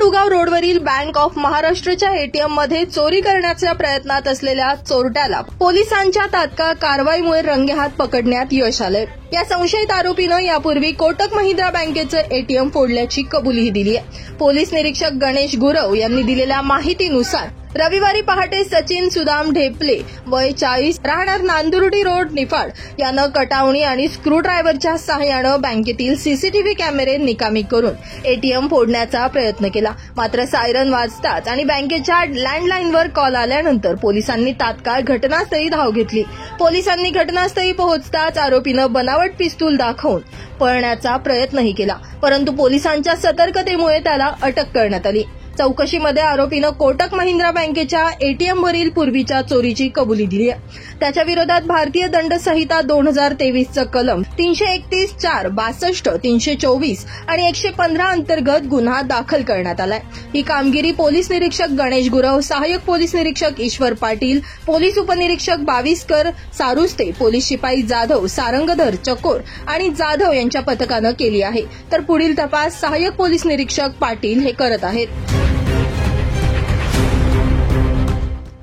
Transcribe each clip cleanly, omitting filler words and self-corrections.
दुगाव रोडवरील bank of महाराष्ट्रच्या ATM मध्ये चोरी करण्याच्या प्रयत्नात असलेल्या चोरट्याला पोलिसांच्या तात्काळ कारवाईमुळे रंगेहात पकडण्यात यश आले। या संशयित आरोपीनं यापूर्वी कोटक महिंद्रा बँकेचं एटीएम फोडल्याची कबुलीही दिली आहे। पोलीस निरीक्षक गणेश गुरव यांनी दिलेल्या माहितीनुसार रविवारी पहाटे सचिन सुदाम ढेपले वय 40 राहणार नांदुर्डी रोड निफाड यानं कटावणी आणि स्क्रूड्रायव्हरच्या सहाय्यानं बँकेतील सीसीटीव्ही कॅमेरे निकामी करून एटीएम फोडण्याचा प्रयत्न केला। मात्र सायरन वाजताच आणि बँकेच्या लँडलाईनवर कॉल आल्यानंतर पोलिसांनी तात्काळ घटनास्थळी धाव घेतली। पोलिसांनी घटनास्थळी पोहोचताच आरोपीनं बनावट पिस्तूल दाखवून पळण्याचा प्रयत्नही केला, परंतु पोलिसांच्या सतर्कतेमुळे त्याला अटक करण्यात आली। चौकशीमध्ये आरोपीनं कोटक महिंद्रा बँकेच्या एटीएमवरील पूर्वीच्या चोरीची कबुली दिली आहे। त्याच्या विरोधात भारतीय दंड संहिता 2023चं कलम 331, 4, 62, 324 आणि 115 अंतर्गत गुन्हा दाखल करण्यात आलाय। ही कामगिरी पोलीस निरीक्षक गणेश गुरव, सहाय्यक पोलीस निरीक्षक ईश्वर पाटील, पोलीस उपनिरीक्षक बाविस्कर सारुस्ते, पोलीस शिपाई जाधव, सारंगधर, चकोर आणि जाधव यांच्या पथकानं केली आहे। तर पुढील तपास सहाय्यक पोलीस निरीक्षक पाटील हे करत आहेत।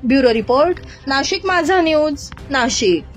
ब्युरो रिपोर्ट, नाशिक माझा न्यूज, नाशिक।